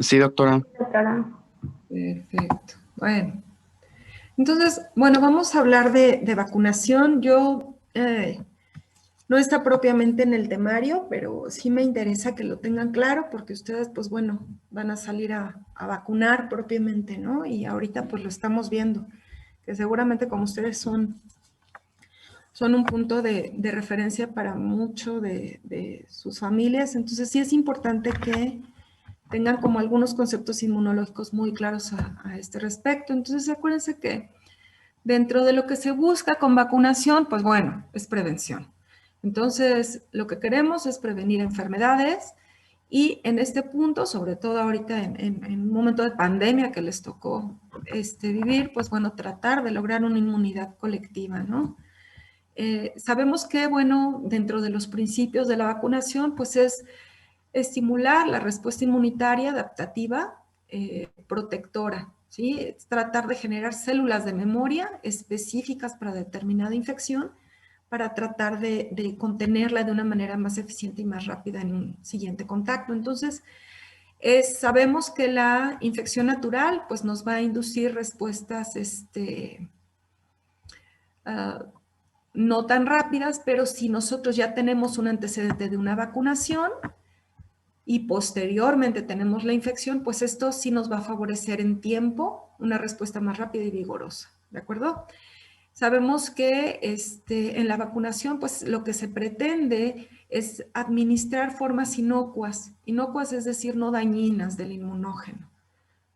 Sí, doctora. Doctora. Perfecto. Bueno, entonces, bueno, vamos a hablar de vacunación. Yo no está propiamente en el temario, pero sí me interesa que lo tengan claro porque ustedes, pues bueno, van a salir a vacunar propiamente, ¿no? Y ahorita pues lo estamos viendo, que seguramente como ustedes son un punto de referencia para mucho de sus familias, entonces sí es importante que tengan como algunos conceptos inmunológicos muy claros a este respecto. Entonces acuérdense que dentro de lo que se busca con vacunación, pues bueno, es prevención. Entonces, lo que queremos es prevenir enfermedades y en este punto, sobre todo ahorita en un momento de pandemia que les tocó vivir, pues bueno, tratar de lograr una inmunidad colectiva, ¿no? Sabemos que, bueno, dentro de los principios de la vacunación, pues es estimular la respuesta inmunitaria adaptativa protectora, ¿sí? Es tratar de generar células de memoria específicas para determinada infección para tratar de contenerla de una manera más eficiente y más rápida en un siguiente contacto. Entonces, sabemos que la infección natural pues nos va a inducir respuestas no tan rápidas, pero si nosotros ya tenemos un antecedente de una vacunación y posteriormente tenemos la infección, pues esto sí nos va a favorecer en tiempo una respuesta más rápida y vigorosa, ¿de acuerdo? Sabemos que en la vacunación, pues lo que se pretende es administrar formas inocuas, es decir, no dañinas del inmunógeno,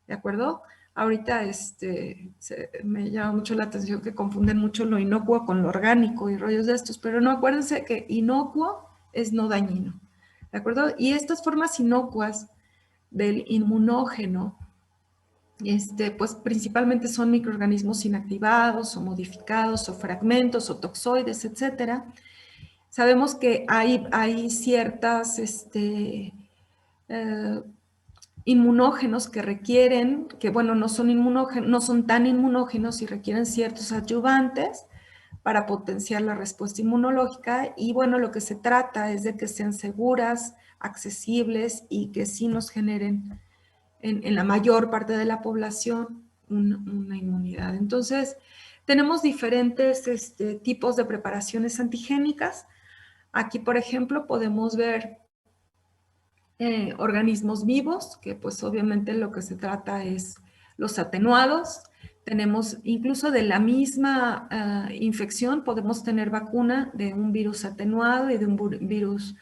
¿de acuerdo? Ahorita me llama mucho la atención que confunden mucho lo inocuo con lo orgánico y rollos de estos, pero no, acuérdense que inocuo es no dañino, ¿de acuerdo? Y estas formas inocuas del inmunógeno, pues principalmente son microorganismos inactivados o modificados o fragmentos o toxoides, etcétera. Sabemos que hay ciertas inmunógenos que requieren, que bueno, no son tan inmunógenos y requieren ciertos adyuvantes para potenciar la respuesta inmunológica y bueno, lo que se trata es de que sean seguras, accesibles y que sí nos generen en la mayor parte de la población una inmunidad. Entonces, tenemos diferentes tipos de preparaciones antigénicas. Aquí, por ejemplo, podemos ver organismos vivos, que pues obviamente lo que se trata es los atenuados. Tenemos incluso de la misma infección, podemos tener vacuna de un virus atenuado y de un virus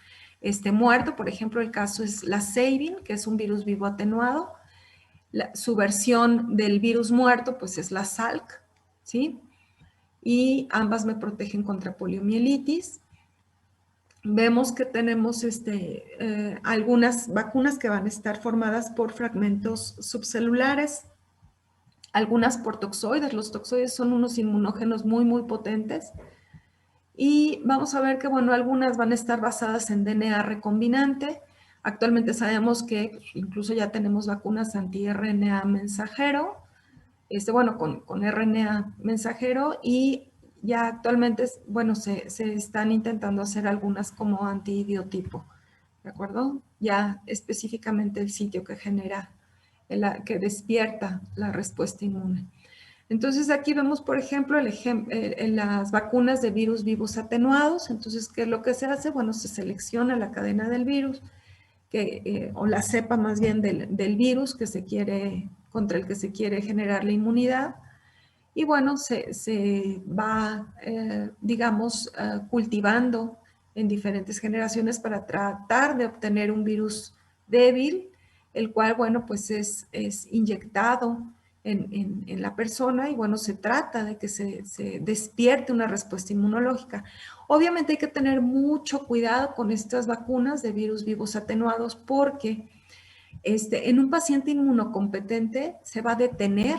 muerto. Por ejemplo, el caso es la Sabin, que es un virus vivo atenuado. Su versión del virus muerto, pues es la Salk, ¿sí? Y ambas me protegen contra poliomielitis. Vemos que tenemos algunas vacunas que van a estar formadas por fragmentos subcelulares, algunas por toxoides. Los toxoides son unos inmunógenos muy, muy potentes. Y vamos a ver que, bueno, algunas van a estar basadas en DNA recombinante. Actualmente sabemos que incluso ya tenemos vacunas anti-RNA mensajero, bueno, con RNA mensajero y ya actualmente, bueno, se están intentando hacer algunas como antibiotipo, ¿de acuerdo? Ya específicamente el sitio que genera, que despierta la respuesta inmune. Entonces aquí vemos, por ejemplo, en las vacunas de virus vivos atenuados. Entonces, ¿qué es lo que se hace? Bueno, se selecciona la cadena del virus, o la cepa más bien del virus contra el que se quiere generar la inmunidad. Y bueno, se va, digamos, cultivando en diferentes generaciones para tratar de obtener un virus débil, el cual, bueno, pues es inyectado en la persona y, bueno, se trata de que se despierte una respuesta inmunológica. Obviamente hay que tener mucho cuidado con estas vacunas de virus vivos atenuados porque en un paciente inmunocompetente se va a detener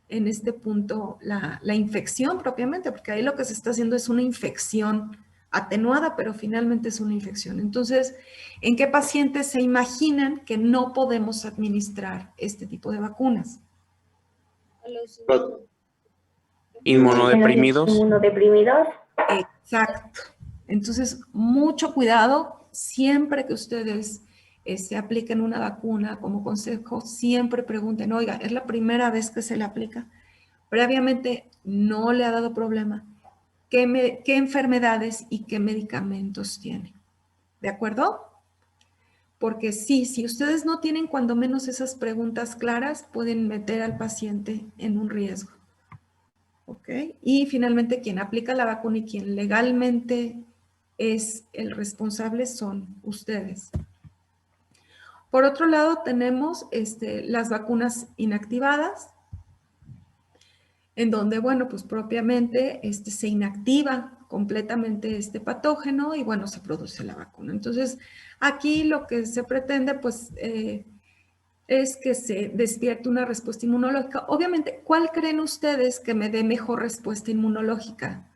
en este punto la infección propiamente, porque ahí lo que se está haciendo es una infección atenuada, pero finalmente es una infección. Entonces, ¿en qué pacientes se imaginan que no podemos administrar este tipo de vacunas? Inmunodeprimidos. Inmunodeprimidos. Exacto. Entonces, mucho cuidado siempre que ustedes apliquen una vacuna, como consejo, siempre pregunten, oiga, ¿es la primera vez que se le aplica? Previamente no le ha dado problema. ¿Qué enfermedades y qué medicamentos tiene? ¿De acuerdo? Porque sí, si ustedes no tienen cuando menos esas preguntas claras, pueden meter al paciente en un riesgo. ¿Ok? Y finalmente, quien aplica la vacuna y quien legalmente es el responsable son ustedes. Por otro lado, tenemos las vacunas inactivadas, en donde, bueno, pues propiamente se inactiva completamente este patógeno y, bueno, se produce la vacuna. Entonces, aquí lo que se pretende, pues, es que se despierte una respuesta inmunológica. Obviamente, ¿cuál creen ustedes que me dé mejor respuesta inmunológica?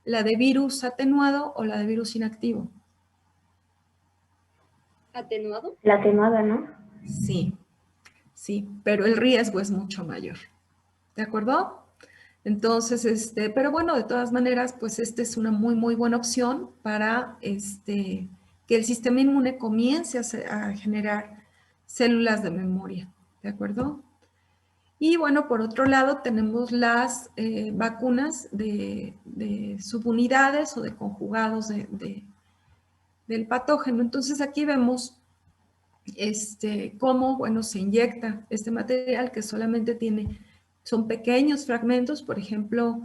¿La de virus atenuado o la de virus inactivo? ¿Atenuado? La atenuada, ¿no? Sí, sí, pero el riesgo es mucho mayor. ¿De acuerdo? Entonces, pero bueno, de todas maneras, pues esta es una muy, muy buena opción para que el sistema inmune comience a generar células de memoria. ¿De acuerdo? Y bueno, por otro lado, tenemos las vacunas de subunidades o de conjugados del patógeno. Entonces, aquí vemos cómo, bueno, se inyecta este material que solamente son pequeños fragmentos, por ejemplo,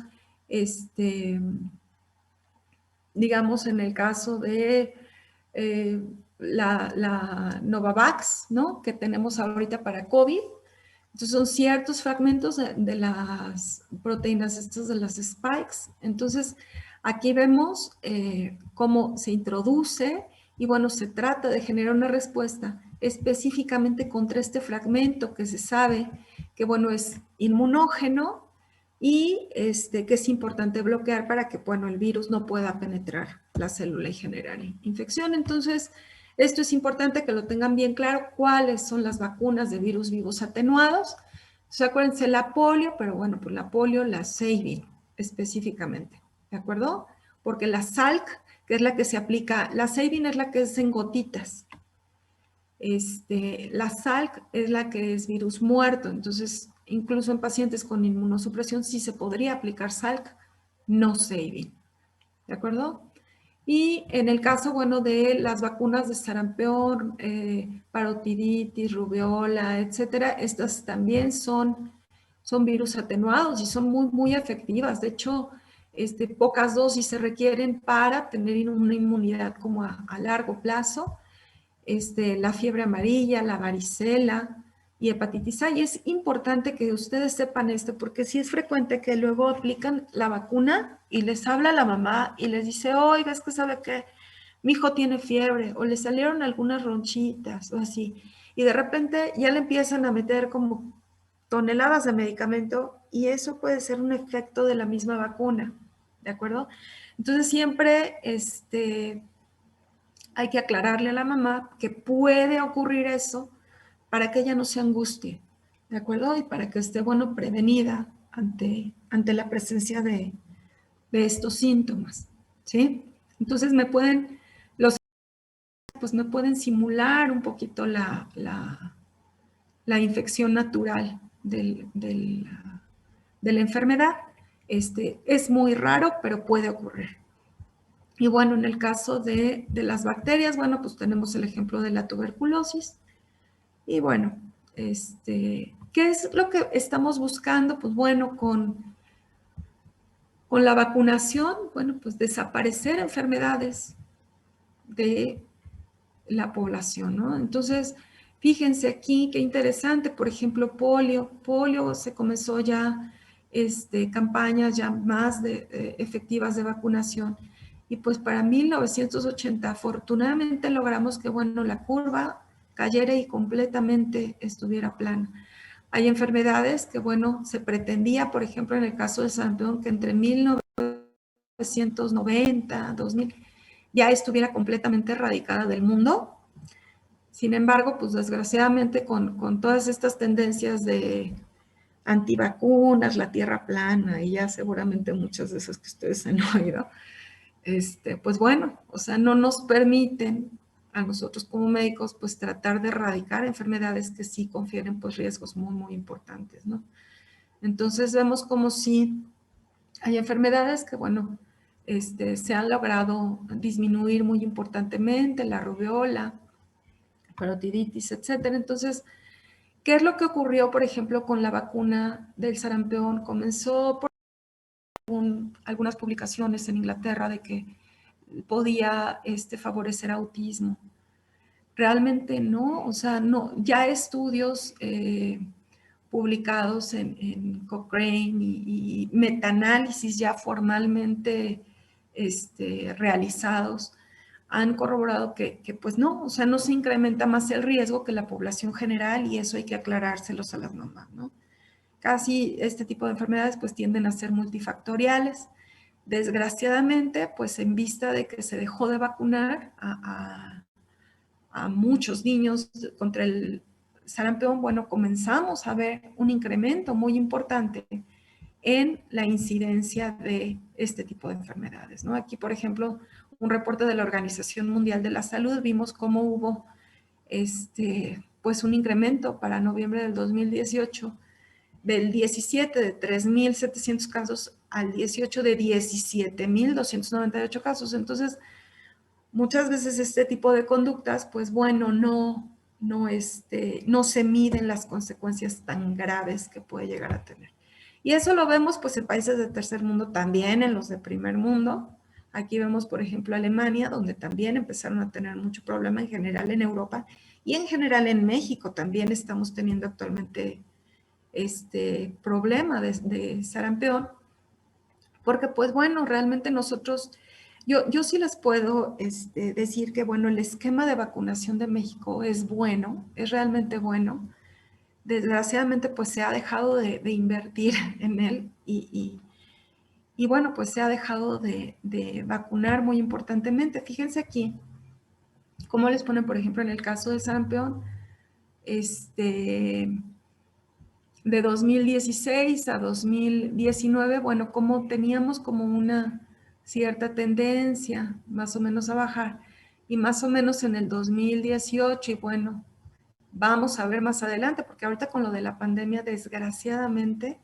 digamos en el caso de la Novavax, ¿no? Que tenemos ahorita para COVID. Entonces son ciertos fragmentos de las proteínas estas de las spikes. Entonces aquí vemos cómo se introduce y bueno, se trata de generar una respuesta específicamente contra este fragmento que se sabe que bueno, es inmunógeno y que es importante bloquear para que bueno, el virus no pueda penetrar la célula y generar infección. Entonces, esto es importante que lo tengan bien claro, cuáles son las vacunas de virus vivos atenuados. Entonces, acuérdense la polio, pero bueno, pues la polio, la Sabin específicamente, ¿de acuerdo? Porque la Salk, que es la que se aplica, la Sabin es la que es en gotitas. La Salk es la que es virus muerto, entonces incluso en pacientes con inmunosupresión sí se podría aplicar Salk, no Sabin, ¿de acuerdo? Y en el caso, bueno, de las vacunas de sarampión, parotiditis, rubiola, etcétera, estas también son virus atenuados y son muy, muy efectivas. De hecho, pocas dosis se requieren para tener una inmunidad como a largo plazo. La fiebre amarilla, la varicela y hepatitis A. Y es importante que ustedes sepan esto porque sí es frecuente que luego aplican la vacuna y les habla la mamá y les dice, oiga, es que sabe que mi hijo tiene fiebre o le salieron algunas ronchitas o así. Y de repente ya le empiezan a meter como toneladas de medicamento y eso puede ser un efecto de la misma vacuna, ¿de acuerdo? Entonces siempre hay que aclararle a la mamá que puede ocurrir eso para que ella no se angustie, ¿de acuerdo? Y para que esté, bueno, prevenida ante la presencia de estos síntomas, ¿sí? Entonces pues me pueden simular un poquito la infección natural de la enfermedad. Es muy raro, pero puede ocurrir. Y bueno, en el caso de las bacterias, bueno, pues tenemos el ejemplo de la tuberculosis. Y bueno, ¿qué es lo que estamos buscando? Pues bueno, con la vacunación, bueno, pues desaparecer enfermedades de la población, ¿no? Entonces, fíjense aquí, qué interesante, por ejemplo, polio se comenzó ya, campañas ya más efectivas de vacunación. Y pues para 1980, afortunadamente logramos que, bueno, la curva cayera y completamente estuviera plana. Hay enfermedades que, bueno, se pretendía, por ejemplo, en el caso de sarampión, que entre 1990, 2000, ya estuviera completamente erradicada del mundo. Sin embargo, pues desgraciadamente con todas estas tendencias de antivacunas, la tierra plana y ya seguramente muchas de esas que ustedes han oído, pues bueno, o sea, no nos permiten a nosotros como médicos, pues tratar de erradicar enfermedades que sí confieren pues riesgos muy, muy importantes, ¿no? Entonces vemos como si hay enfermedades que, bueno, se han logrado disminuir muy importantemente, la rubiola, parotiditis, etcétera. Entonces, ¿qué es lo que ocurrió, por ejemplo, con la vacuna del sarampión? Comenzó por algunas publicaciones en Inglaterra de que podía favorecer autismo. Realmente no, o sea, no, ya estudios publicados en Cochrane y metaanálisis ya formalmente realizados han corroborado que pues no, o sea, no se incrementa más el riesgo que la población general y eso hay que aclarárselos a las mamás, ¿no? Casi este tipo de enfermedades pues tienden a ser multifactoriales. Desgraciadamente, pues en vista de que se dejó de vacunar a muchos niños contra el sarampión, bueno, comenzamos a ver un incremento muy importante en la incidencia de este tipo de enfermedades, ¿no? Aquí, por ejemplo, un reporte de la Organización Mundial de la Salud, vimos cómo hubo pues un incremento para noviembre del 2018 del 17 de 3.700 casos al 18 de 17.298 casos. Entonces, muchas veces este tipo de conductas, pues bueno, no se miden las consecuencias tan graves que puede llegar a tener. Y eso lo vemos pues en países de tercer mundo, también en los de primer mundo. Aquí vemos, por ejemplo, Alemania, donde también empezaron a tener mucho problema en general en Europa y en general en México también estamos teniendo actualmente este problema de sarampión, porque pues bueno, realmente nosotros, yo sí les puedo decir que bueno, el esquema de vacunación de México es bueno, es realmente bueno. Desgraciadamente pues se ha dejado de invertir en él y bueno, pues se ha dejado de vacunar muy importantemente. Fíjense aquí, cómo les ponen, por ejemplo, en el caso de sarampión, de 2016 a 2019, bueno, como teníamos como una cierta tendencia más o menos a bajar y más o menos en el 2018 y bueno, vamos a ver más adelante porque ahorita con lo de la pandemia desgraciadamente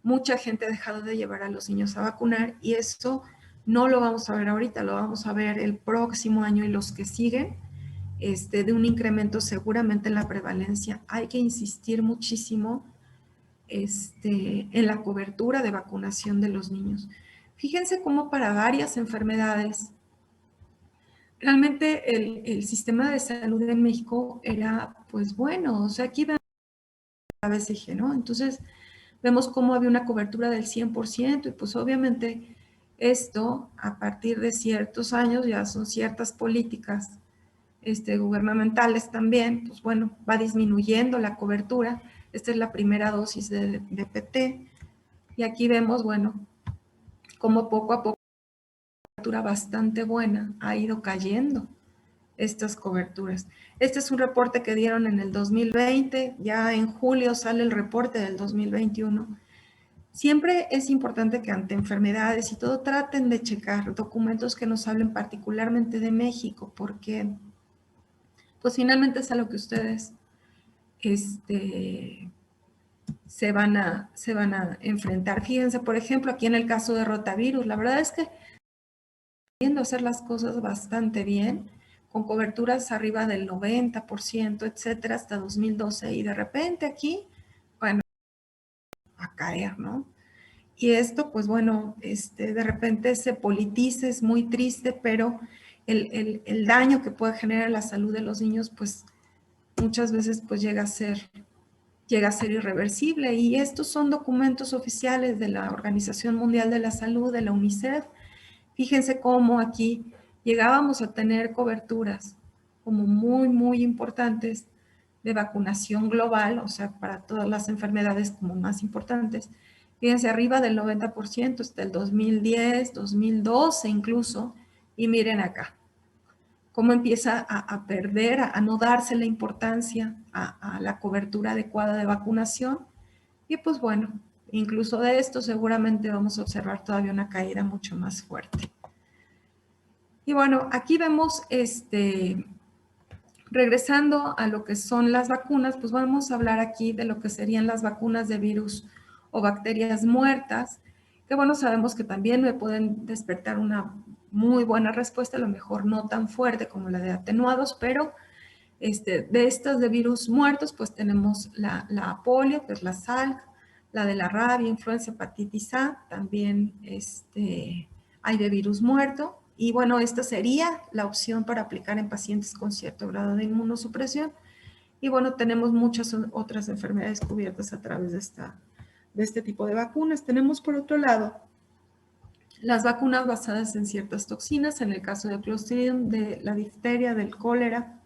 mucha gente ha dejado de llevar a los niños a vacunar y eso no lo vamos a ver ahorita, lo vamos a ver el próximo año y los que siguen, de un incremento seguramente en la prevalencia. Hay que insistir muchísimo en la cobertura de vacunación de los niños. Fíjense cómo para varias enfermedades, realmente el sistema de salud en México era pues bueno, o sea, aquí vemos la BCG, ¿no? Entonces vemos cómo había una cobertura del 100% y pues obviamente esto a partir de ciertos años ya son ciertas políticas gubernamentales también, pues bueno, va disminuyendo la cobertura. Esta es la primera dosis de PT. Y aquí vemos, bueno, cómo poco a poco una cobertura bastante buena ha ido cayendo estas coberturas. Este es un reporte que dieron en el 2020, ya en julio sale el reporte del 2021. Siempre es importante que ante enfermedades y todo traten de checar documentos que nos hablen particularmente de México, porque pues finalmente es a lo que ustedes se van a enfrentar. Fíjense, por ejemplo, aquí en el caso de rotavirus, la verdad es que viendo hacer las cosas bastante bien, con coberturas arriba del 90%, etcétera, hasta 2012, y de repente aquí, bueno, a caer, ¿no? Y esto, pues bueno, de repente se politiza, es muy triste, pero el daño que puede generar la salud de los niños, pues muchas veces pues llega a ser irreversible. Y estos son documentos oficiales de la Organización Mundial de la Salud, de la UNICEF. Fíjense cómo aquí llegábamos a tener coberturas como muy, muy importantes de vacunación global, o sea, para todas las enfermedades como más importantes. Fíjense, arriba del 90% hasta el 2010, 2012 incluso, y miren acá, cómo empieza a perder, a no darse la importancia a la cobertura adecuada de vacunación. Y pues bueno, incluso de esto seguramente vamos a observar todavía una caída mucho más fuerte. Y bueno, aquí vemos regresando a lo que son las vacunas, pues vamos a hablar aquí de lo que serían las vacunas de virus o bacterias muertas, que bueno, sabemos que también me pueden despertar una muy buena respuesta, a lo mejor no tan fuerte como la de atenuados, pero de estas de virus muertos, pues tenemos la polio, que es la SALC, la de la rabia, influenza, hepatitis A, también hay de virus muerto. Y bueno, esta sería la opción para aplicar en pacientes con cierto grado de inmunosupresión. Y bueno, tenemos muchas otras enfermedades cubiertas a través de este tipo de vacunas. Tenemos por otro lado las vacunas basadas en ciertas toxinas, en el caso de Clostridium, de la difteria, del cólera.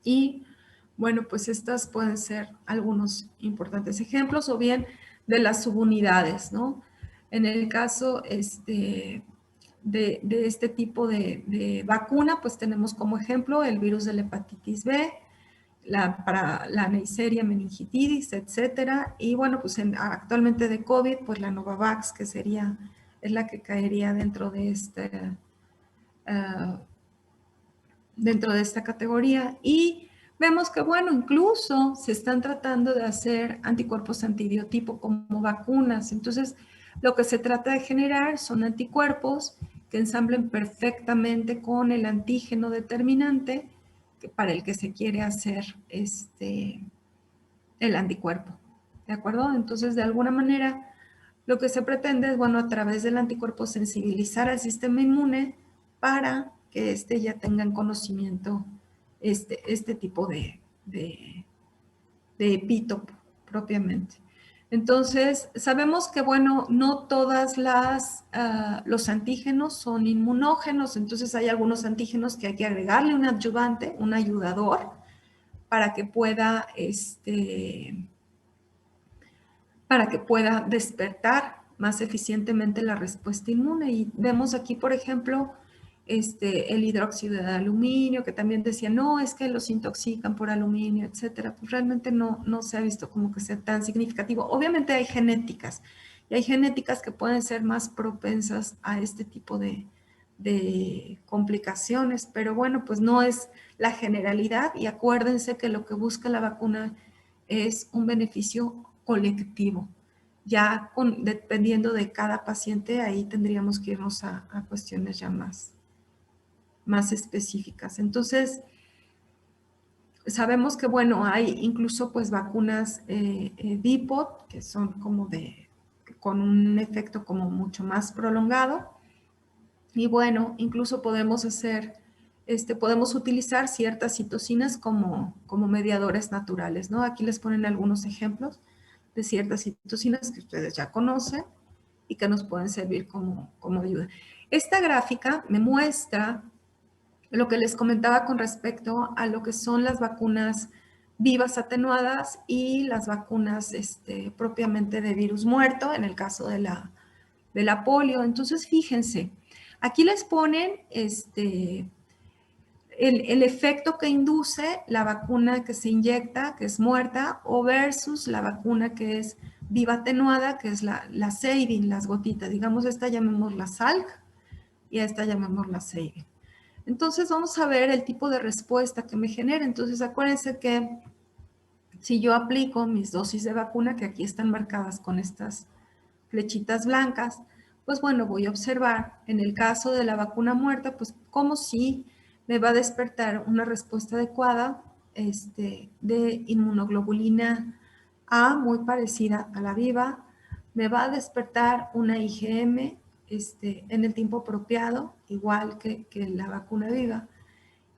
Y bueno, pues estas pueden ser algunos importantes ejemplos, o bien de las subunidades, ¿no? En el caso de este tipo de vacuna, pues tenemos como ejemplo el virus de la hepatitis B, para la Neisseria meningitidis, etcétera. Y bueno, pues actualmente de COVID, pues la Novavax, que es la que caería dentro de esta categoría. Y vemos que, bueno, incluso se están tratando de hacer anticuerpos antibiotipo como vacunas. Entonces, lo que se trata de generar son anticuerpos que ensamblen perfectamente con el antígeno determinante para el que se quiere hacer el anticuerpo. ¿De acuerdo? Entonces, de alguna manera, lo que se pretende es, bueno, a través del anticuerpo sensibilizar al sistema inmune para que ya tenga en conocimiento este tipo de epítopo propiamente. Entonces, sabemos que, bueno, no todas los antígenos son inmunógenos, entonces hay algunos antígenos que hay que agregarle un adyuvante, un ayudador, para que pueda, despertar más eficientemente la respuesta inmune. Y vemos aquí, por ejemplo, el hidróxido de aluminio, que también decía, no, es que los intoxican por aluminio, etcétera. Pues realmente no se ha visto como que sea tan significativo. Obviamente hay genéticas, y hay genéticas que pueden ser más propensas a este tipo de complicaciones, pero bueno, pues no es la generalidad, y acuérdense que lo que busca la vacuna es un beneficio colectivo. Ya dependiendo de cada paciente, ahí tendríamos que irnos a cuestiones ya más específicas. Entonces, sabemos que, bueno, hay incluso pues vacunas DPOT, que son como con un efecto como mucho más prolongado. Y bueno, incluso podemos podemos utilizar ciertas citocinas como mediadores naturales, ¿no? Aquí les ponen algunos ejemplos de ciertas citocinas que ustedes ya conocen y que nos pueden servir como ayuda. Esta gráfica me muestra lo que les comentaba con respecto a lo que son las vacunas vivas atenuadas y las vacunas propiamente de virus muerto, en el caso de la polio. Entonces, fíjense, aquí les ponen el efecto que induce la vacuna que se inyecta, que es muerta, o versus la vacuna que es viva atenuada, que es la Sabin, las gotitas. Digamos, esta llamémosla Salk y a esta llamémosla Sabin. Entonces, vamos a ver el tipo de respuesta que me genera. Entonces, acuérdense que si yo aplico mis dosis de vacuna, que aquí están marcadas con estas flechitas blancas, pues bueno, voy a observar en el caso de la vacuna muerta, pues como si me va a despertar una respuesta adecuada de inmunoglobulina A, muy parecida a la viva, me va a despertar una IgM en el tiempo apropiado, igual que la vacuna viva,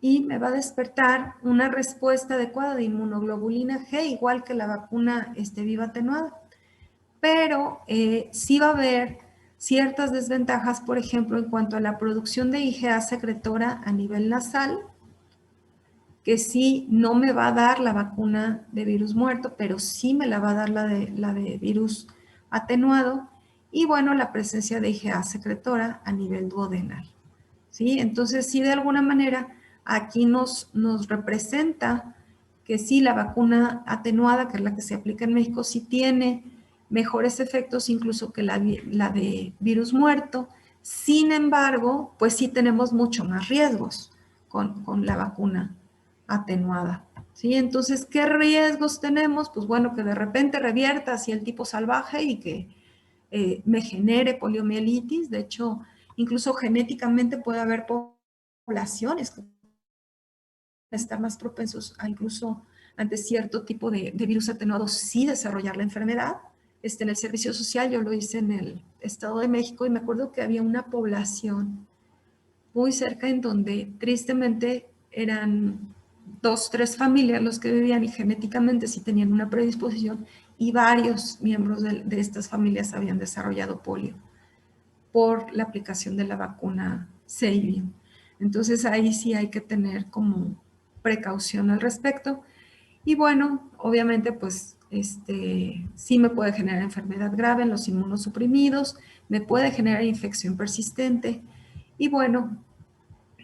y me va a despertar una respuesta adecuada de inmunoglobulina G, igual que la vacuna viva atenuada. Pero sí va a haber ciertas desventajas, por ejemplo, en cuanto a la producción de IgA secretora a nivel nasal, que sí no me va a dar la vacuna de virus muerto, pero sí me la va a dar la de virus atenuado, y bueno, la presencia de IgA secretora a nivel duodenal, ¿sí? Entonces, sí, de alguna manera, aquí nos representa que sí, la vacuna atenuada, que es la que se aplica en México, sí tiene mejores efectos incluso que la de virus muerto. Sin embargo, pues sí tenemos mucho más riesgos con la vacuna atenuada. ¿Sí? Entonces, ¿qué riesgos tenemos? Pues bueno, que de repente revierta hacia el tipo salvaje y que me genere poliomielitis. De hecho, incluso genéticamente puede haber poblaciones que estar más propensos a incluso ante cierto tipo de virus atenuado sí desarrollar la enfermedad. En el servicio social yo lo hice en el Estado de México y me acuerdo que había una población muy cerca en donde tristemente eran 2, 3 familias los que vivían y genéticamente sí tenían una predisposición y varios miembros de estas familias habían desarrollado polio por la aplicación de la vacuna Sabin. Entonces ahí sí hay que tener como precaución al respecto. Y bueno, obviamente pues sí me puede generar enfermedad grave en los inmunosuprimidos, me puede generar infección persistente y bueno,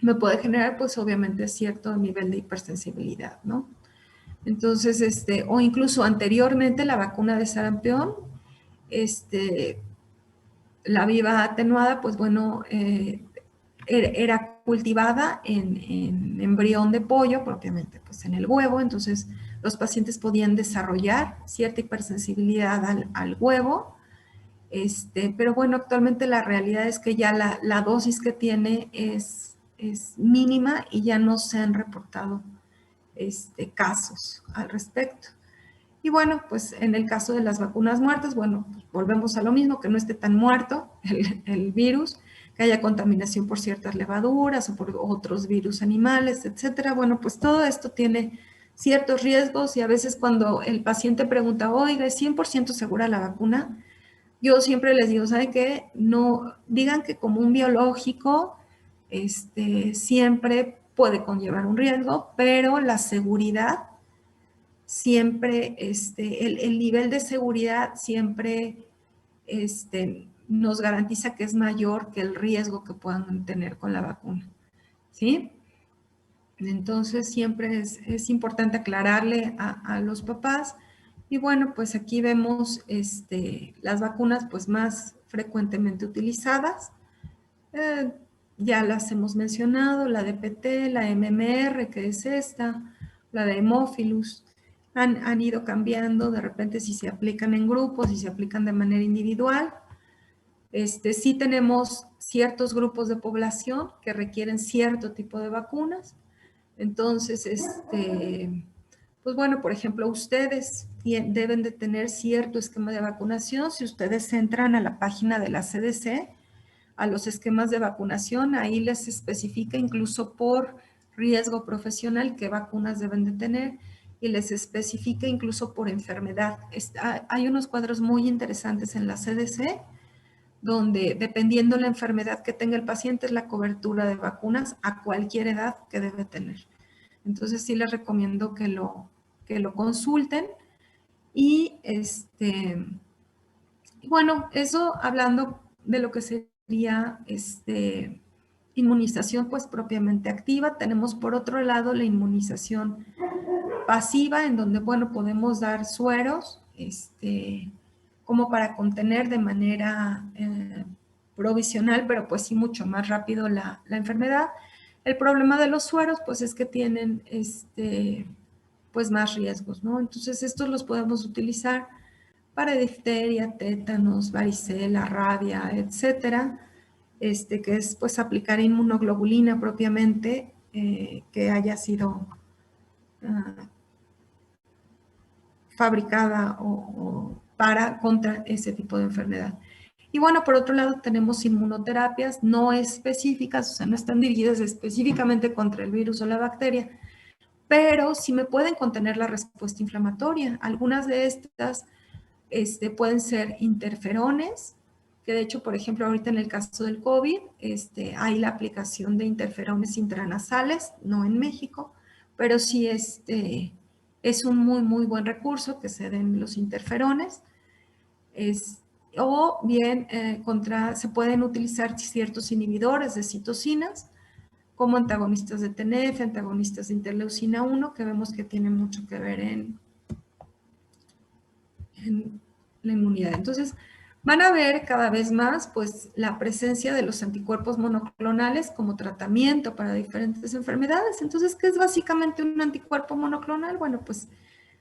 me puede generar pues obviamente cierto nivel de hipersensibilidad, ¿no? Entonces, o incluso anteriormente la vacuna de sarampión, la viva atenuada, pues bueno, era cultivada en embrión de pollo, propiamente pues en el huevo, entonces los pacientes podían desarrollar cierta hipersensibilidad al huevo, pero bueno, actualmente la realidad es que ya la dosis que tiene es mínima y ya no se han reportado casos al respecto. Y bueno, pues en el caso de las vacunas muertas, bueno, pues volvemos a lo mismo, que no esté tan muerto el virus, que haya contaminación por ciertas levaduras o por otros virus animales, etcétera. Bueno, pues todo esto tiene ciertos riesgos y a veces cuando el paciente pregunta, oiga, ¿es 100% segura la vacuna? Yo siempre les digo, ¿saben qué? No, digan que como un biológico, siempre puede conllevar un riesgo, pero la seguridad siempre, el nivel de seguridad siempre nos garantiza que es mayor que el riesgo que puedan tener con la vacuna, ¿sí? Entonces siempre es importante aclararle a los papás. Y bueno, pues aquí vemos las vacunas pues más frecuentemente utilizadas. Eh, ya las hemos mencionado, la DPT, la MMR, que es esta, la de Haemophilus. Han ido cambiando de repente si se aplican en grupos, si se aplican de manera individual. Sí tenemos ciertos grupos de población que requieren cierto tipo de vacunas. Entonces, pues bueno, por ejemplo, ustedes deben de tener cierto esquema de vacunación. Si ustedes entran a la página de la CDC, a los esquemas de vacunación, ahí les especifica incluso por riesgo profesional qué vacunas deben de tener y les especifica incluso por enfermedad. Hay unos cuadros muy interesantes en la CDC donde dependiendo la enfermedad que tenga el paciente es la cobertura de vacunas a cualquier edad que debe tener. Entonces sí les recomiendo que lo consulten y bueno, eso hablando de lo que sería inmunización pues propiamente activa. Tenemos por otro lado la inmunización pasiva en donde, bueno, podemos dar sueros como para contener de manera provisional, pero pues sí mucho más rápido la enfermedad. El problema de los sueros pues es que tienen pues más riesgos, ¿no? Entonces estos los podemos utilizar para difteria, tétanos, varicela, rabia, etcétera, que es pues aplicar inmunoglobulina propiamente que haya sido fabricada o para contra ese tipo de enfermedad. Y bueno, por otro lado tenemos inmunoterapias no específicas, o sea, no están dirigidas específicamente contra el virus o la bacteria, pero sí me pueden contener la respuesta inflamatoria. Algunas de estas pueden ser interferones, que de hecho, por ejemplo, ahorita en el caso del COVID, hay la aplicación de interferones intranasales, no en México, pero sí es un muy, muy buen recurso que se den los interferones. O bien se pueden utilizar ciertos inhibidores de citocinas, como antagonistas de TNF, antagonistas de interleucina 1, que vemos que tienen mucho que ver en la inmunidad. Entonces, van a ver cada vez más pues la presencia de los anticuerpos monoclonales como tratamiento para diferentes enfermedades. Entonces, ¿qué es básicamente un anticuerpo monoclonal? Bueno, pues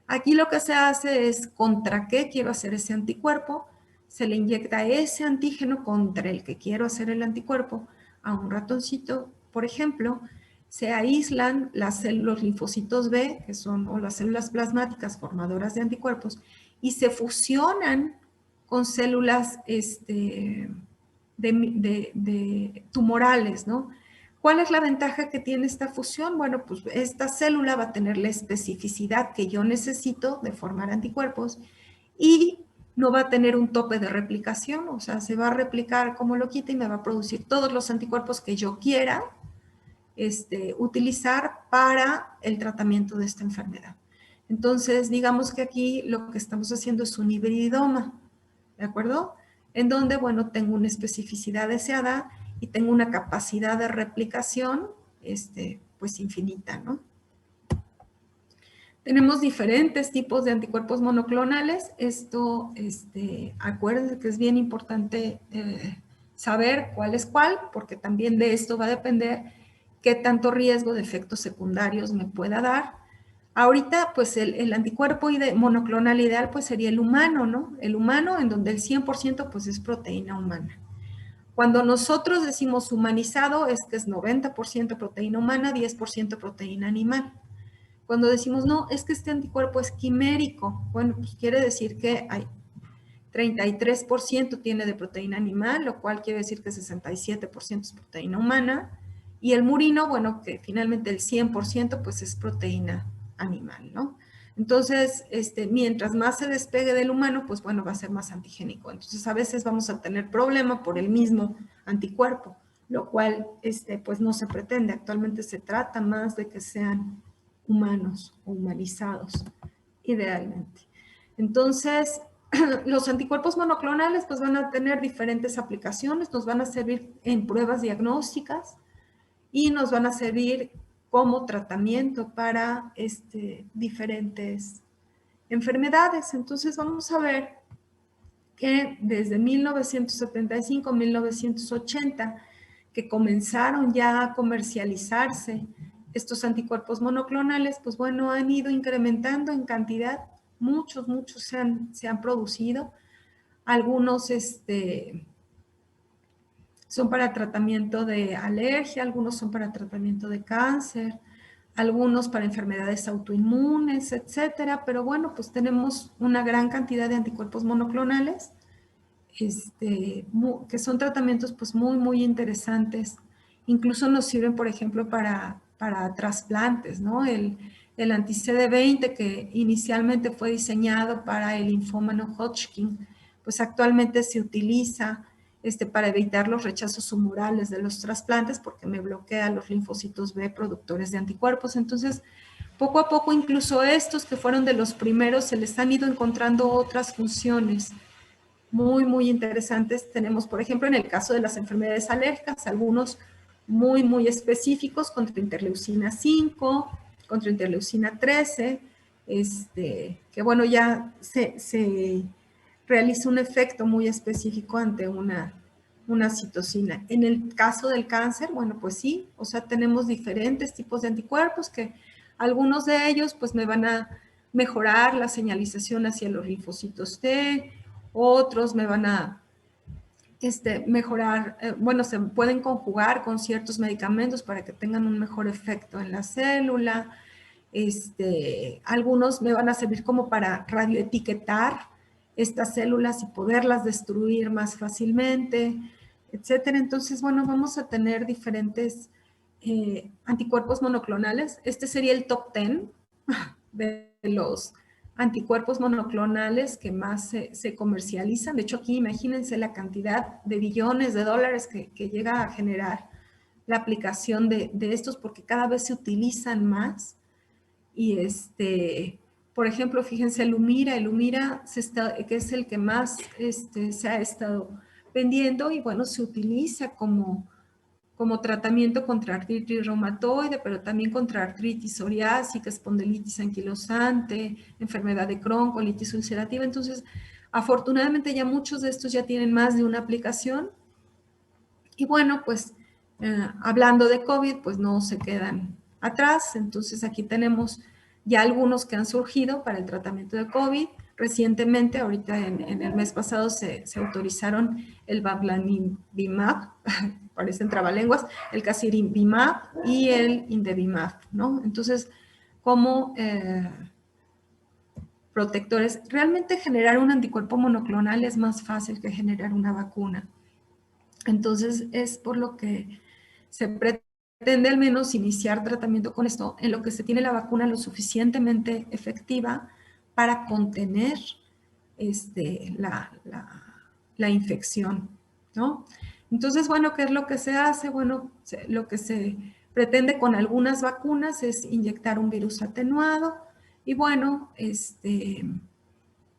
aquí lo que se hace es contra qué quiero hacer ese anticuerpo, se le inyecta ese antígeno contra el que quiero hacer el anticuerpo a un ratoncito, por ejemplo, se aíslan los linfocitos B, que son, o las células plasmáticas formadoras de anticuerpos, y se fusionan con células tumorales, ¿no? ¿Cuál es la ventaja que tiene esta fusión? Bueno, pues esta célula va a tener la especificidad que yo necesito de formar anticuerpos y no va a tener un tope de replicación, o sea, se va a replicar como lo quita y me va a producir todos los anticuerpos que yo quiera utilizar para el tratamiento de esta enfermedad. Entonces, digamos que aquí lo que estamos haciendo es un hibridoma, ¿de acuerdo? En donde, bueno, tengo una especificidad deseada y tengo una capacidad de replicación, pues infinita, ¿no? Tenemos diferentes tipos de anticuerpos monoclonales. Esto, acuérdense que es bien importante saber cuál es cuál, porque también de esto va a depender qué tanto riesgo de efectos secundarios me pueda dar. Ahorita, pues el anticuerpo monoclonal ideal, pues sería el humano, ¿no? El humano, en donde el 100% pues es proteína humana. Cuando nosotros decimos humanizado, es que es 90% proteína humana, 10% proteína animal. Cuando decimos, no, es que este anticuerpo es quimérico, bueno, pues quiere decir que hay 33% tiene de proteína animal, lo cual quiere decir que 67% es proteína humana, y el murino, bueno, que finalmente el 100% pues es proteína animal, ¿no? Entonces, mientras más se despegue del humano, pues bueno, va a ser más antigénico. Entonces, a veces vamos a tener problema por el mismo anticuerpo, lo cual, pues no se pretende. Actualmente se trata más de que sean humanos o humanizados, idealmente. Entonces, los anticuerpos monoclonales pues van a tener diferentes aplicaciones, nos van a servir en pruebas diagnósticas y nos van a servir como tratamiento para diferentes enfermedades. Entonces vamos a ver que desde 1975, 1980, que comenzaron ya a comercializarse estos anticuerpos monoclonales, pues bueno, han ido incrementando en cantidad. Muchos se han producido. Algunos son para tratamiento de alergia, algunos son para tratamiento de cáncer, algunos para enfermedades autoinmunes, etcétera. Pero bueno, pues tenemos una gran cantidad de anticuerpos monoclonales, que son tratamientos pues muy interesantes. Incluso nos sirven, por ejemplo, para trasplantes, ¿no? El anti-CD20 que inicialmente fue diseñado para el linfoma no Hodgkin, pues actualmente se utiliza para evitar los rechazos humorales de los trasplantes porque me bloquea los linfocitos B productores de anticuerpos. Entonces, poco a poco, incluso estos que fueron de los primeros, se les han ido encontrando otras funciones muy interesantes. Tenemos, por ejemplo, en el caso de las enfermedades alérgicas, algunos muy específicos contra interleucina 5, contra interleucina 13, que bueno, ya se realiza un efecto muy específico ante una citocina. En el caso del cáncer, bueno, pues sí, o sea, tenemos diferentes tipos de anticuerpos que algunos de ellos pues me van a mejorar la señalización hacia los linfocitos T, otros me van a mejorar, bueno, se pueden conjugar con ciertos medicamentos para que tengan un mejor efecto en la célula. Algunos me van a servir como para radioetiquetar estas células y poderlas destruir más fácilmente, etcétera. Entonces, bueno, vamos a tener diferentes anticuerpos monoclonales. Este sería el top 10 de los anticuerpos monoclonales que más se comercializan. De hecho, aquí imagínense la cantidad de billones de dólares que llega a generar la aplicación de estos, porque cada vez se utilizan más. Y por ejemplo, fíjense, el Humira que es el que más se ha estado vendiendo y bueno, se utiliza como tratamiento contra artritis reumatoide, pero también contra artritis psoriásica, espondilitis anquilosante, enfermedad de Crohn, colitis ulcerativa. Entonces, Afortunadamente ya muchos de estos ya tienen más de una aplicación. Y bueno, pues hablando de COVID, pues no se quedan atrás. Entonces aquí tenemos ya algunos que han surgido para el tratamiento de COVID. Recientemente, ahorita en el mes pasado, se autorizaron el Bamlanivimab, parecen trabalenguas, el Casirivimab y el Indevimab, ¿no? Entonces, como protectores, realmente generar un anticuerpo monoclonal es más fácil que generar una vacuna. Entonces, es por lo que se pretende al menos iniciar tratamiento con esto, en lo que se tiene la vacuna lo suficientemente efectiva para contener la infección, ¿no? Entonces, bueno, ¿qué es lo que se hace? Bueno, lo que se pretende con algunas vacunas es inyectar un virus atenuado y, bueno,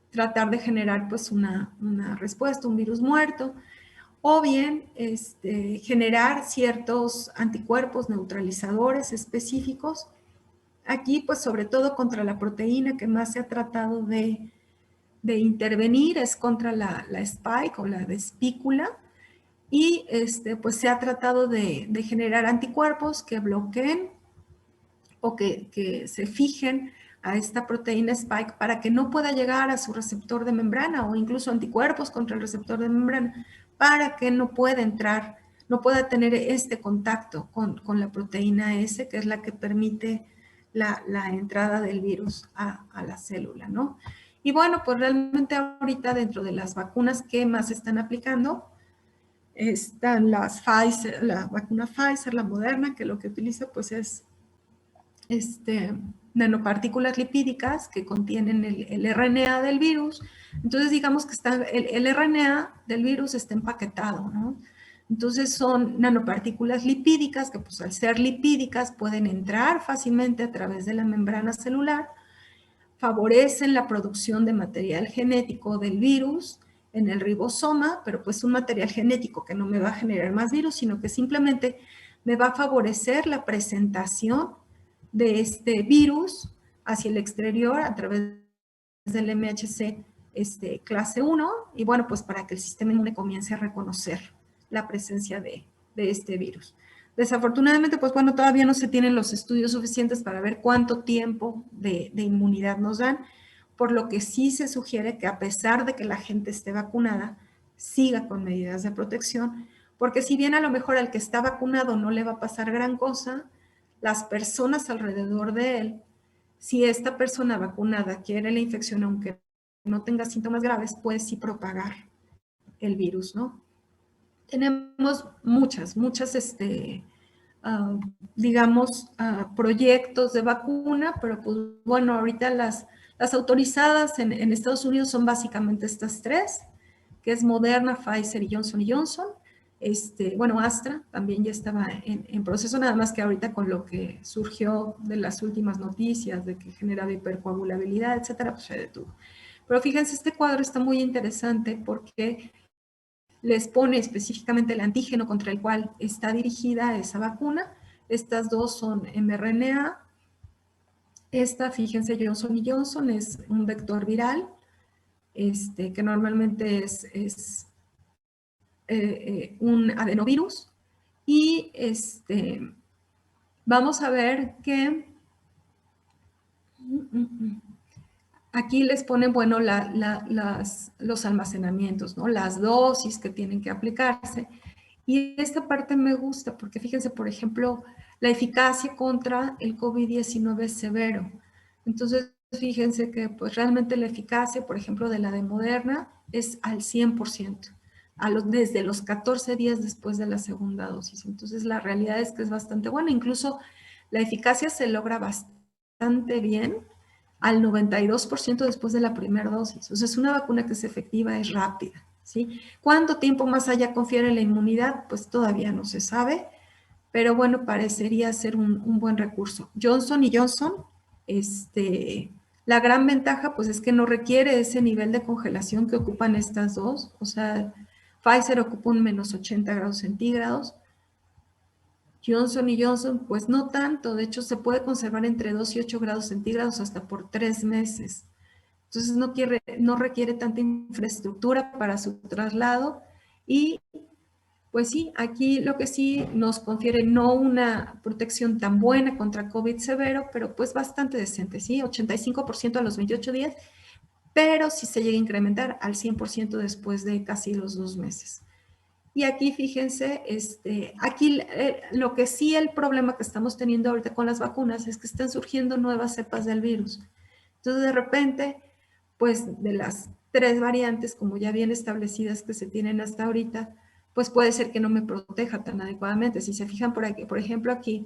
tratar de generar pues una respuesta, un virus muerto, o bien generar ciertos anticuerpos neutralizadores específicos. Aquí, pues sobre todo contra la proteína que más se ha tratado de intervenir es contra la spike o la espícula, y pues se ha tratado de generar anticuerpos que bloqueen o que se fijen a esta proteína spike para que no pueda llegar a su receptor de membrana, o incluso anticuerpos contra el receptor de membrana para que no pueda entrar, no pueda tener este contacto con la proteína S, que es la que permite la entrada del virus a la célula, ¿no? Y bueno, pues realmente ahorita dentro de las vacunas que más se están aplicando, están las Pfizer, la vacuna Pfizer, la Moderna, que lo que utiliza pues es nanopartículas lipídicas que contienen el RNA del virus. Entonces, digamos que el RNA del virus está empaquetado, ¿no? Entonces, son nanopartículas lipídicas que, pues, al ser lipídicas, pueden entrar fácilmente a través de la membrana celular, favorecen la producción de material genético del virus en el ribosoma, pero pues un material genético que no me va a generar más virus, sino que simplemente me va a favorecer la presentación de este virus hacia el exterior a través del MHC clase 1, y bueno, pues para que el sistema inmune comience a reconocer la presencia de este virus. Desafortunadamente, pues bueno, todavía no se tienen los estudios suficientes para ver cuánto tiempo de inmunidad nos dan, por lo que sí se sugiere que a pesar de que la gente esté vacunada, siga con medidas de protección, porque si bien a lo mejor al que está vacunado no le va a pasar gran cosa, las personas alrededor de él, si esta persona vacunada adquiere la infección, aunque no tenga síntomas graves, puede sí propagar el virus, ¿no? Tenemos muchas, digamos, proyectos de vacuna, pero pues bueno, ahorita las autorizadas en Estados Unidos son básicamente estas tres, que es Moderna, Pfizer y Johnson. Bueno, Astra también ya estaba en proceso, nada más que ahorita con lo que surgió de las últimas noticias de que generaba hipercoagulabilidad, etcétera, pues se detuvo. Pero fíjense, este cuadro está muy interesante porque les pone específicamente el antígeno contra el cual está dirigida esa vacuna. Estas dos son mRNA. Esta, fíjense, Johnson es un vector viral, que normalmente es un adenovirus. Y vamos a ver que aquí les ponen, bueno, los almacenamientos, ¿no? Las dosis que tienen que aplicarse. Y esta parte me gusta porque fíjense, por ejemplo, la eficacia contra el COVID-19 es severo. Entonces, fíjense que pues realmente la eficacia, por ejemplo, de la de Moderna es al 100%, desde los 14 días después de la segunda dosis. Entonces, la realidad es que es bastante buena. Incluso la eficacia se logra bastante bien al 92% después de la primera dosis. O sea, es una vacuna que es efectiva, es rápida, ¿sí? ¿Cuánto tiempo más allá confiere la inmunidad? Pues todavía no se sabe, pero bueno, parecería ser un buen recurso. Johnson, la gran ventaja pues es que no requiere ese nivel de congelación que ocupan estas dos. O sea, Pfizer ocupa un menos 80 grados centígrados, Johnson, pues no tanto, de hecho se puede conservar entre 2 y 8 grados centígrados hasta por 3 meses. Entonces no requiere tanta infraestructura para su traslado y pues sí, aquí lo que sí nos confiere no una protección tan buena contra COVID severo, pero pues bastante decente, ¿sí? 85% a los 28 días, pero sí se llega a incrementar al 100% después de casi los 2 meses. Y aquí, fíjense, aquí lo que sí el problema que estamos teniendo ahorita con las vacunas es que están surgiendo nuevas cepas del virus. Entonces, de repente, pues de las 3 variantes, como ya bien establecidas que se tienen hasta ahorita, pues puede ser que no me proteja tan adecuadamente. Si se fijan por aquí, por ejemplo, aquí,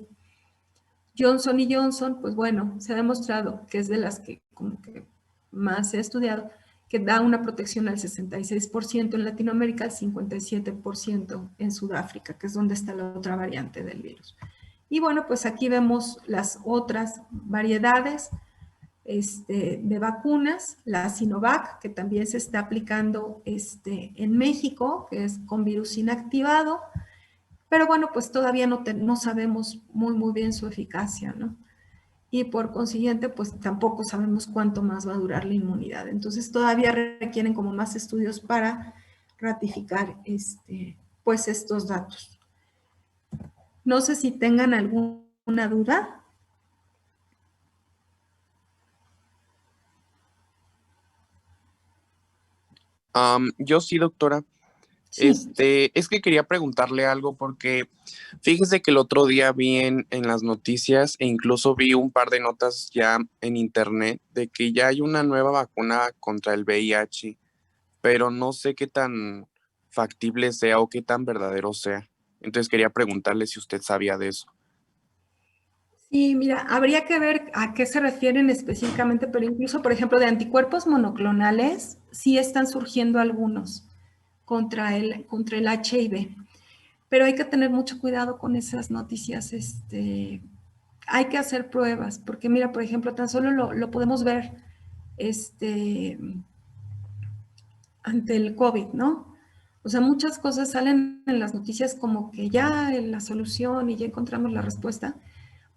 Johnson y Johnson, pues bueno, se ha demostrado que es de las que como que más se ha estudiado, que da una protección al 66% en Latinoamérica, al 57% en Sudáfrica, que es donde está la otra variante del virus. Y bueno, pues aquí vemos las otras variedades de vacunas, la Sinovac, que también se está aplicando en México, que es con virus inactivado, pero bueno, pues todavía no sabemos muy bien su eficacia, ¿no? Y por consiguiente, pues tampoco sabemos cuánto más va a durar la inmunidad. Entonces todavía requieren como más estudios para ratificar pues estos datos. No sé si tengan alguna duda. Yo sí, doctora. Sí. Es que quería preguntarle algo porque fíjese que el otro día vi en las noticias e incluso vi un par de notas ya en internet de que ya hay una nueva vacuna contra el VIH, pero no sé qué tan factible sea o qué tan verdadero sea. Entonces quería preguntarle si usted sabía de eso. Sí, mira, habría que ver a qué se refieren específicamente, pero incluso, por ejemplo, de anticuerpos monoclonales, sí están surgiendo algunos contra el HIV. Pero hay que tener mucho cuidado con esas noticias. Hay que hacer pruebas, porque mira, por ejemplo, tan solo lo podemos ver este, ante el COVID, ¿no? O sea, muchas cosas salen en las noticias como que ya la solución y ya encontramos la respuesta,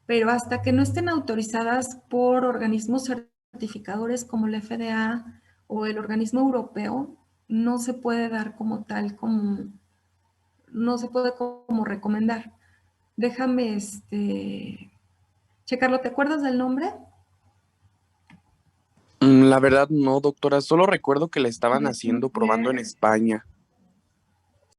pero hasta que no estén autorizadas por organismos certificadores como la FDA o el organismo europeo, no se puede dar como tal, no se puede como recomendar. Déjame checarlo. ¿Te acuerdas del nombre? La verdad no, doctora, solo recuerdo que la estaban haciendo probando en Ver. España.